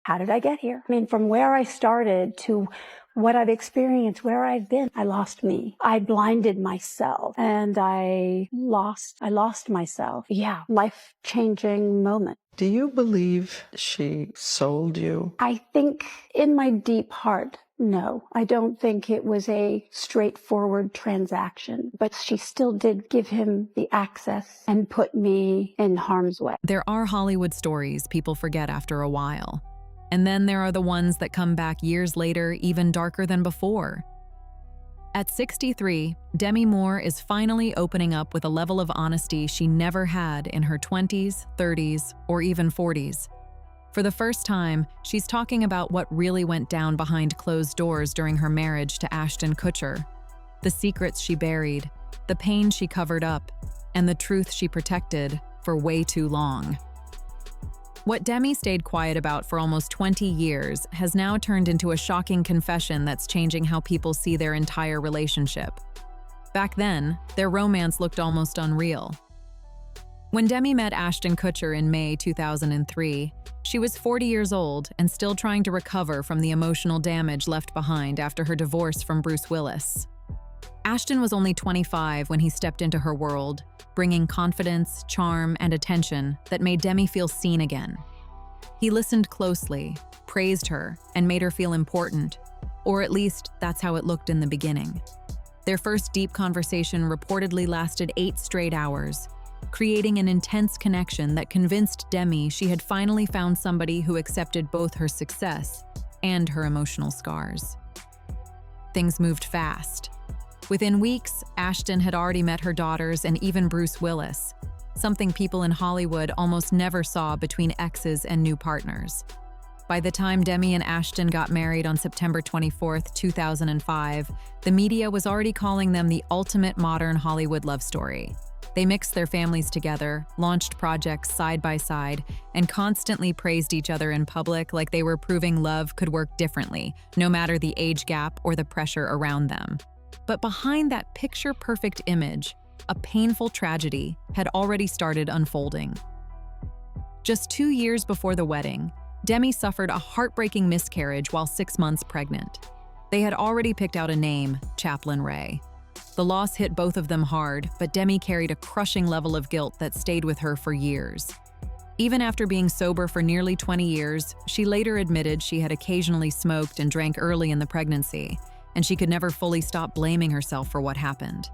How did I get here? I mean, from where I started to what I've experienced, where I've been, I lost me. I blinded myself and I lost myself. Yeah, life-changing moment. Do you believe she sold you? I think in my deep heart, no. I don't think it was a straightforward transaction, but she still did give him the access and put me in harm's way. There are Hollywood stories people forget after a while. And then there are the ones that come back years later, even darker than before. At 63, Demi Moore is finally opening up with a level of honesty she never had in her 20s, 30s, or even 40s. For the first time, she's talking about what really went down behind closed doors during her marriage to Ashton Kutcher, the secrets she buried, the pain she covered up, and the truth she protected for way too long. What Demi stayed quiet about for almost 20 years has now turned into a shocking confession that's changing how people see their entire relationship. Back then, their romance looked almost unreal. When Demi met Ashton Kutcher in May 2003, she was 40 years old and still trying to recover from the emotional damage left behind after her divorce from Bruce Willis. Ashton was only 25 when he stepped into her world, bringing confidence, charm, and attention that made Demi feel seen again. He listened closely, praised her, and made her feel important, or at least that's how it looked in the beginning. Their first deep conversation reportedly lasted 8 straight hours, creating an intense connection that convinced Demi she had finally found somebody who accepted both her success and her emotional scars. Things moved fast. Within weeks, Ashton had already met her daughters and even Bruce Willis, something people in Hollywood almost never saw between exes and new partners. By the time Demi and Ashton got married on September 24, 2005, the media was already calling them the ultimate modern Hollywood love story. They mixed their families together, launched projects side by side, and constantly praised each other in public like they were proving love could work differently, no matter the age gap or the pressure around them. But behind that picture-perfect image, a painful tragedy had already started unfolding. Just 2 years before the wedding, Demi suffered a heartbreaking miscarriage while 6 months pregnant. They had already picked out a name, Chaplain Ray. The loss hit both of them hard, but Demi carried a crushing level of guilt that stayed with her for years. Even after being sober for nearly 20 years, she later admitted she had occasionally smoked and drank early in the pregnancy, and she could never fully stop blaming herself for what happened.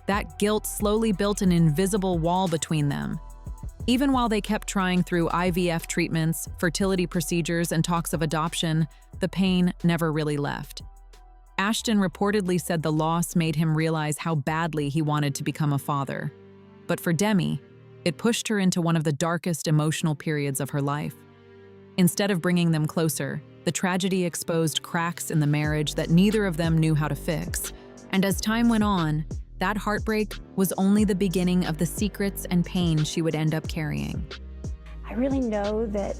That guilt slowly built an invisible wall between them. Even while they kept trying through IVF treatments, fertility procedures, and talks of adoption, the pain never really left. Ashton reportedly said the loss made him realize how badly he wanted to become a father. But for Demi, it pushed her into one of the darkest emotional periods of her life. Instead of bringing them closer, the tragedy exposed cracks in the marriage that neither of them knew how to fix. And as time went on, that heartbreak was only the beginning of the secrets and pain she would end up carrying. I really know that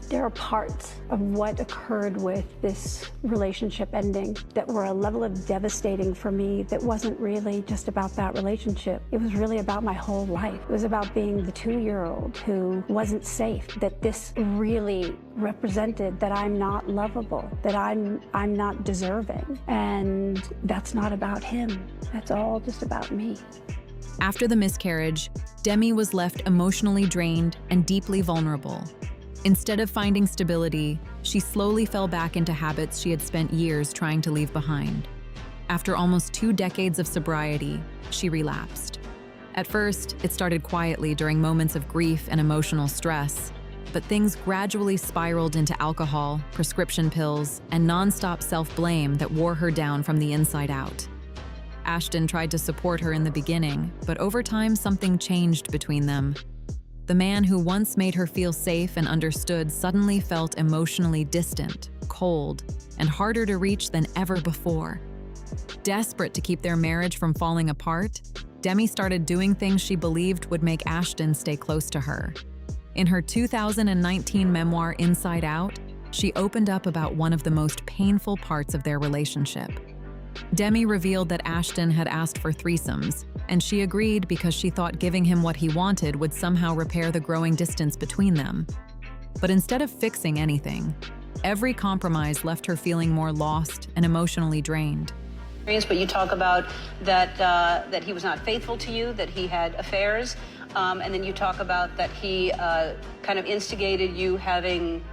there are parts of what occurred with this relationship ending that were a level of devastating for me that wasn't really just about that relationship. It was really about my whole life. It was about being the 2-year-old who wasn't safe, that this really represented that I'm not lovable, that I'm not deserving. And that's not about him. That's all just about me. After the miscarriage, Demi was left emotionally drained and deeply vulnerable. Instead of finding stability, she slowly fell back into habits she had spent years trying to leave behind. After almost 2 decades of sobriety, she relapsed. At first, it started quietly during moments of grief and emotional stress, but things gradually spiraled into alcohol, prescription pills, and nonstop self-blame that wore her down from the inside out. Ashton tried to support her in the beginning, but over time something changed between them. The man who once made her feel safe and understood suddenly felt emotionally distant, cold, and harder to reach than ever before. Desperate to keep their marriage from falling apart, Demi started doing things she believed would make Ashton stay close to her. In her 2019 memoir, Inside Out, she opened up about one of the most painful parts of their relationship. Demi revealed that Ashton had asked for threesomes, and she agreed because she thought giving him what he wanted would somehow repair the growing distance between them. But instead of fixing anything, Every compromise left her feeling more lost and emotionally drained. But you talk about that he was not faithful to you, that he had affairs, and then you talk about that he kind of instigated you having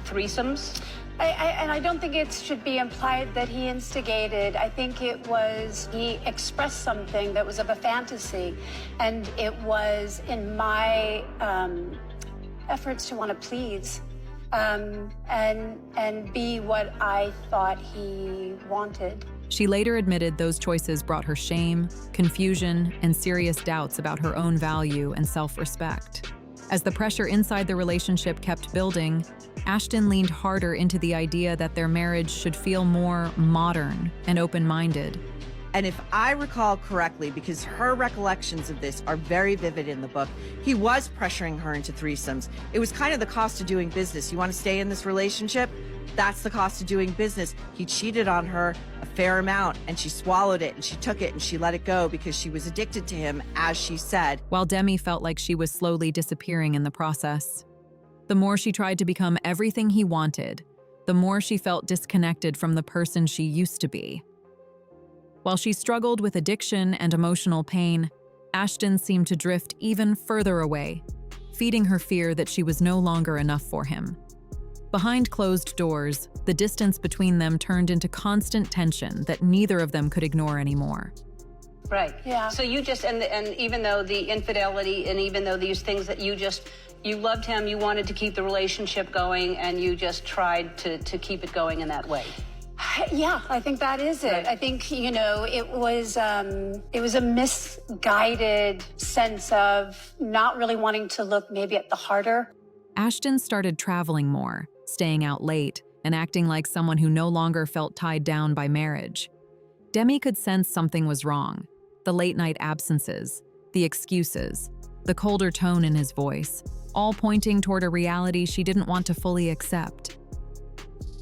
threesomes. And I don't think it should be implied that he instigated. I think it was he expressed something that was of a fantasy, and it was in my efforts to want to please and be what I thought he wanted. She later admitted those choices brought her shame, confusion, and serious doubts about her own value and self-respect. As the pressure inside the relationship kept building, Ashton leaned harder into the idea that their marriage should feel more modern and open-minded. And if I recall correctly, because her recollections of this are very vivid in the book, he was pressuring her into threesomes. It was kind of the cost of doing business. You want to stay in this relationship? That's the cost of doing business. He cheated on her a fair amount, and she swallowed it, and she took it, and she let it go because she was addicted to him, as she said. While Demi felt like she was slowly disappearing in the process. The more she tried to become everything he wanted, the more she felt disconnected from the person she used to be. While she struggled with addiction and emotional pain, Ashton seemed to drift even further away, feeding her fear that she was no longer enough for him. Behind closed doors, the distance between them turned into constant tension that neither of them could ignore anymore. Right. Yeah. So you just, and even though the infidelity and even though these things that you loved him, you wanted to keep the relationship going, and you just tried to keep it going in that way. Yeah, I think that is it. Right. I think, it was a misguided sense of not really wanting to look maybe at the harder. Ashton started traveling more, staying out late, and acting like someone who no longer felt tied down by marriage. Demi could sense something was wrong. The late-night absences, the excuses, the colder tone in his voice, all pointing toward a reality she didn't want to fully accept.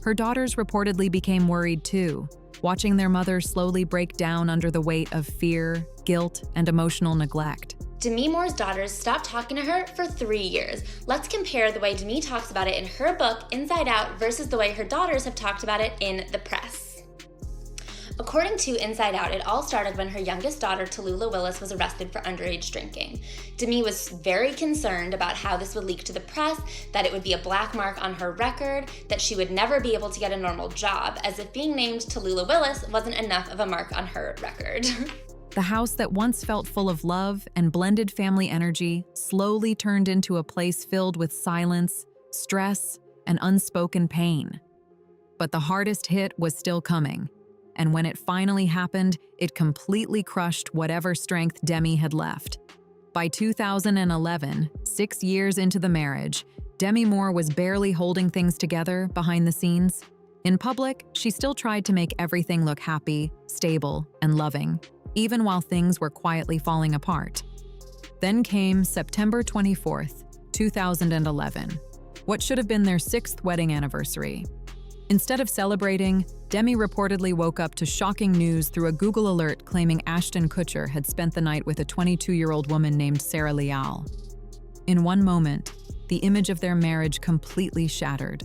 Her daughters reportedly became worried too, watching their mother slowly break down under the weight of fear, guilt, and emotional neglect. Demi Moore's daughters stopped talking to her for 3 years. Let's compare the way Demi talks about it in her book, Inside Out, versus the way her daughters have talked about it in the press. According to Inside Out, it all started when her youngest daughter, Tallulah Willis, was arrested for underage drinking. Demi was very concerned about how this would leak to the press, that it would be a black mark on her record, that she would never be able to get a normal job, as if being named Tallulah Willis wasn't enough of a mark on her record. The house that once felt full of love and blended family energy slowly turned into a place filled with silence, stress, and unspoken pain. But the hardest hit was still coming, and when it finally happened, it completely crushed whatever strength Demi had left. By 2011, 6 years into the marriage, Demi Moore was barely holding things together behind the scenes. In public, she still tried to make everything look happy, stable, and loving, even while things were quietly falling apart. Then came September 24th, 2011, what should have been their 6th wedding anniversary. Instead of celebrating, Demi reportedly woke up to shocking news through a Google alert claiming Ashton Kutcher had spent the night with a 22-year-old woman named Sarah Leal. In one moment, the image of their marriage completely shattered.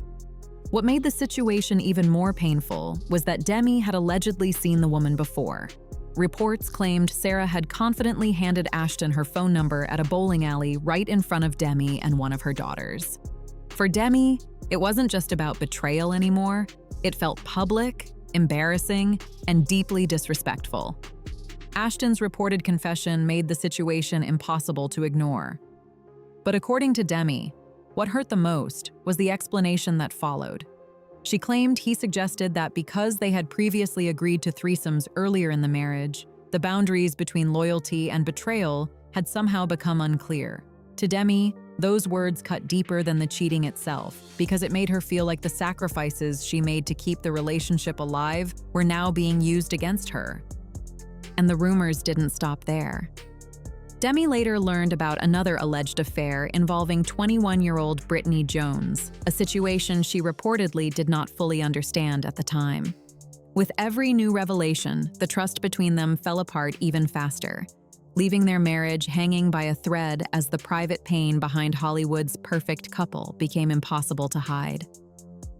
What made the situation even more painful was that Demi had allegedly seen the woman before. Reports claimed Sarah had confidently handed Ashton her phone number at a bowling alley right in front of Demi and one of her daughters. For Demi, it wasn't just about betrayal anymore. It felt public, embarrassing, and deeply disrespectful. Ashton's reported confession made the situation impossible to ignore. But according to Demi, what hurt the most was the explanation that followed. She claimed he suggested that because they had previously agreed to threesomes earlier in the marriage, the boundaries between loyalty and betrayal had somehow become unclear. To Demi, those words cut deeper than the cheating itself, because it made her feel like the sacrifices she made to keep the relationship alive were now being used against her. And the rumors didn't stop there. Demi later learned about another alleged affair involving 21-year-old Brittany Jones, a situation she reportedly did not fully understand at the time. With every new revelation, the trust between them fell apart even faster, leaving their marriage hanging by a thread as the private pain behind Hollywood's perfect couple became impossible to hide.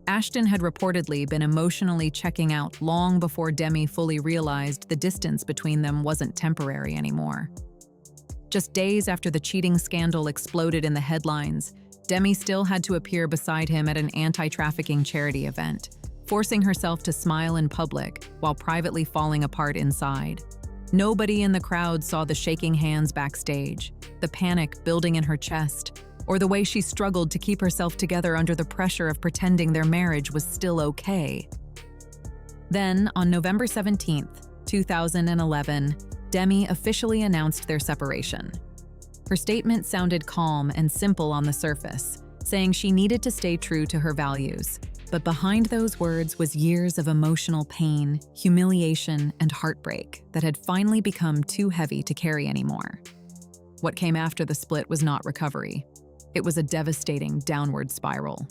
Ashton had reportedly been emotionally checking out long before Demi fully realized the distance between them wasn't temporary anymore. Just days after the cheating scandal exploded in the headlines, Demi still had to appear beside him at an anti-trafficking charity event, forcing herself to smile in public while privately falling apart inside. Nobody in the crowd saw the shaking hands backstage, the panic building in her chest, or the way she struggled to keep herself together under the pressure of pretending their marriage was still okay. Then, on November 17, 2011, Demi officially announced their separation. Her statement sounded calm and simple on the surface, saying she needed to stay true to her values. But behind those words was years of emotional pain, humiliation, and heartbreak that had finally become too heavy to carry anymore. What came after the split was not recovery. It was a devastating downward spiral.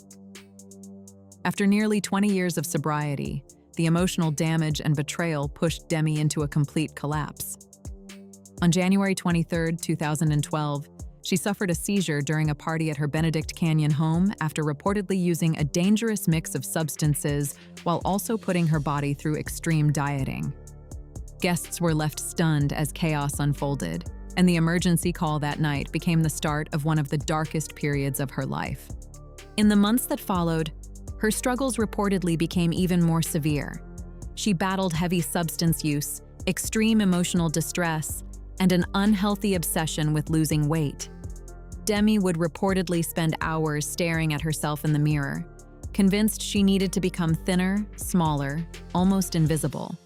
After nearly 20 years of sobriety, the emotional damage and betrayal pushed Demi into a complete collapse. On January 23, 2012, she suffered a seizure during a party at her Benedict Canyon home after reportedly using a dangerous mix of substances while also putting her body through extreme dieting. Guests were left stunned as chaos unfolded, and the emergency call that night became the start of one of the darkest periods of her life. In the months that followed, her struggles reportedly became even more severe. She battled heavy substance use, extreme emotional distress, and an unhealthy obsession with losing weight. Demi would reportedly spend hours staring at herself in the mirror, convinced she needed to become thinner, smaller, almost invisible.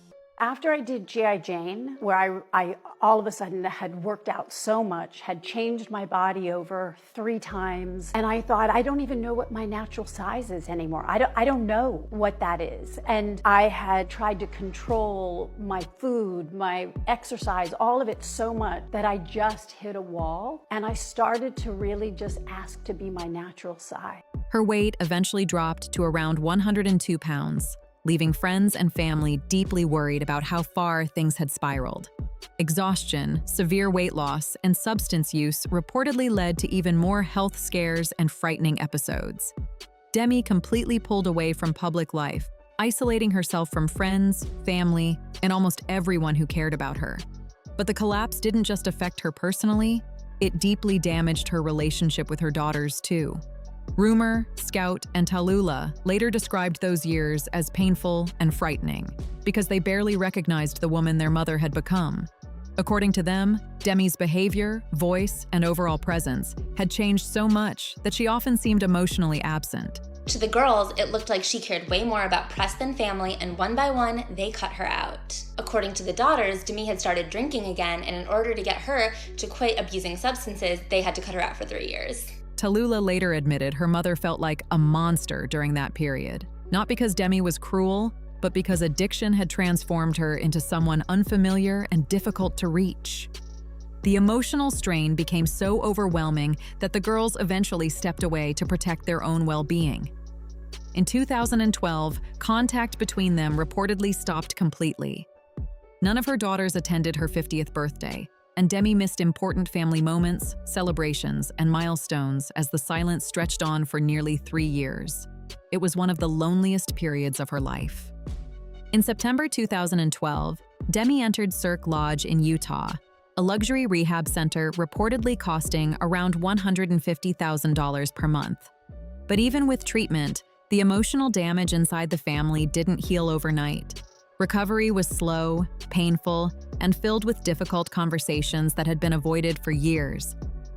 After I did G.I. Jane, where I all of a sudden had worked out so much, had changed my body over 3 times, and I thought, I don't even know what my natural size is anymore. I don't know what that is. And I had tried to control my food, my exercise, all of it so much that I just hit a wall, and I started to really just ask to be my natural size. Her weight eventually dropped to around 102 pounds, leaving friends and family deeply worried about how far things had spiraled. Exhaustion, severe weight loss, and substance use reportedly led to even more health scares and frightening episodes. Demi completely pulled away from public life, isolating herself from friends, family, and almost everyone who cared about her. But the collapse didn't just affect her personally, it deeply damaged her relationship with her daughters too. Rumor, Scout, and Tallulah later described those years as painful and frightening because they barely recognized the woman their mother had become. According to them, Demi's behavior, voice, and overall presence had changed so much that she often seemed emotionally absent. To the girls, it looked like she cared way more about press than family, and one by one, they cut her out. According to the daughters, Demi had started drinking again, and in order to get her to quit abusing substances, they had to cut her out for 3 years. Tallulah later admitted her mother felt like a monster during that period, not because Demi was cruel, but because addiction had transformed her into someone unfamiliar and difficult to reach. The emotional strain became so overwhelming that the girls eventually stepped away to protect their own well-being. In 2012, contact between them reportedly stopped completely. None of her daughters attended her 50th birthday, and Demi missed important family moments, celebrations, and milestones as the silence stretched on for nearly 3 years. It was one of the loneliest periods of her life. In September 2012, Demi entered Cirque Lodge in Utah, a luxury rehab center reportedly costing around $150,000 per month. But even with treatment, the emotional damage inside the family didn't heal overnight. Recovery was slow, painful, and filled with difficult conversations that had been avoided for years.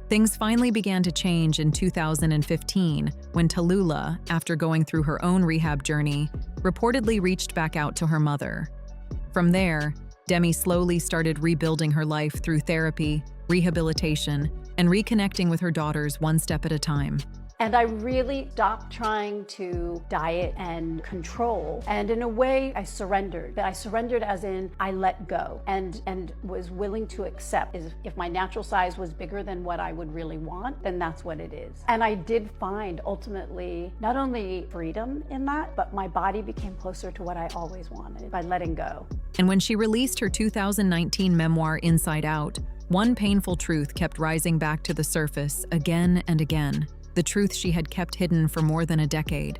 Things finally began to change in 2015 when Tallulah, after going through her own rehab journey, reportedly reached back out to her mother. From there, Demi slowly started rebuilding her life through therapy, rehabilitation, and reconnecting with her daughters one step at a time. And I really stopped trying to diet and control. And in a way, I surrendered. But I surrendered as in I let go and was willing to accept if my natural size was bigger than what I would really want, then that's what it is. And I did find ultimately not only freedom in that, but my body became closer to what I always wanted by letting go. And when she released her 2019 memoir, Inside Out, one painful truth kept rising back to the surface again and again. The truth she had kept hidden for more than a decade.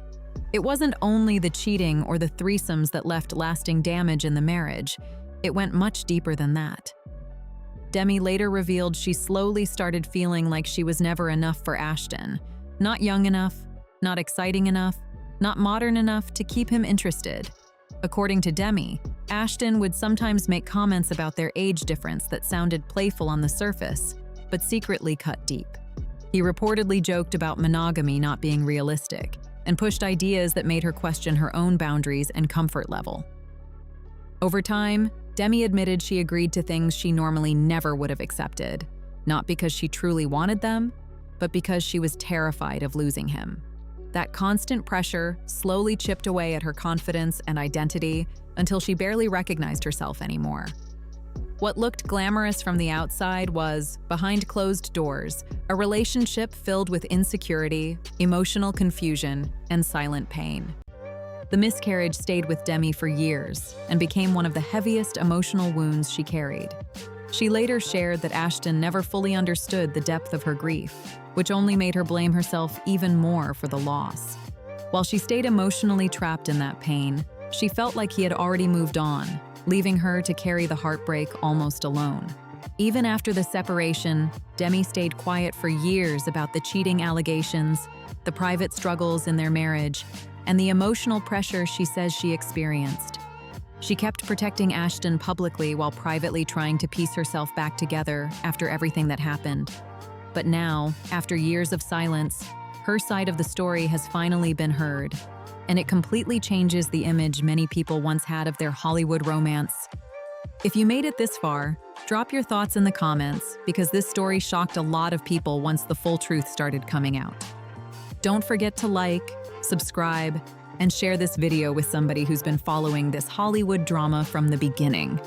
It wasn't only the cheating or the threesomes that left lasting damage in the marriage. It went much deeper than that. Demi later revealed she slowly started feeling like she was never enough for Ashton. Not young enough, not exciting enough, not modern enough to keep him interested. According to Demi, Ashton would sometimes make comments about their age difference that sounded playful on the surface, but secretly cut deep. He reportedly joked about monogamy not being realistic and pushed ideas that made her question her own boundaries and comfort level. Over time, Demi admitted she agreed to things she normally never would have accepted, not because she truly wanted them, but because she was terrified of losing him. That constant pressure slowly chipped away at her confidence and identity until she barely recognized herself anymore. What looked glamorous from the outside was, behind closed doors, a relationship filled with insecurity, emotional confusion, and silent pain. The miscarriage stayed with Demi for years and became one of the heaviest emotional wounds she carried. She later shared that Ashton never fully understood the depth of her grief, which only made her blame herself even more for the loss. While she stayed emotionally trapped in that pain, she felt like he had already moved on, leaving her to carry the heartbreak almost alone. Even after the separation, Demi stayed quiet for years about the cheating allegations, the private struggles in their marriage, and the emotional pressure she says she experienced. She kept protecting Ashton publicly while privately trying to piece herself back together after everything that happened. But now, after years of silence, her side of the story has finally been heard, and it completely changes the image many people once had of their Hollywood romance. If you made it this far, drop your thoughts in the comments because this story shocked a lot of people once the full truth started coming out. Don't forget to like, subscribe, and share this video with somebody who's been following this Hollywood drama from the beginning.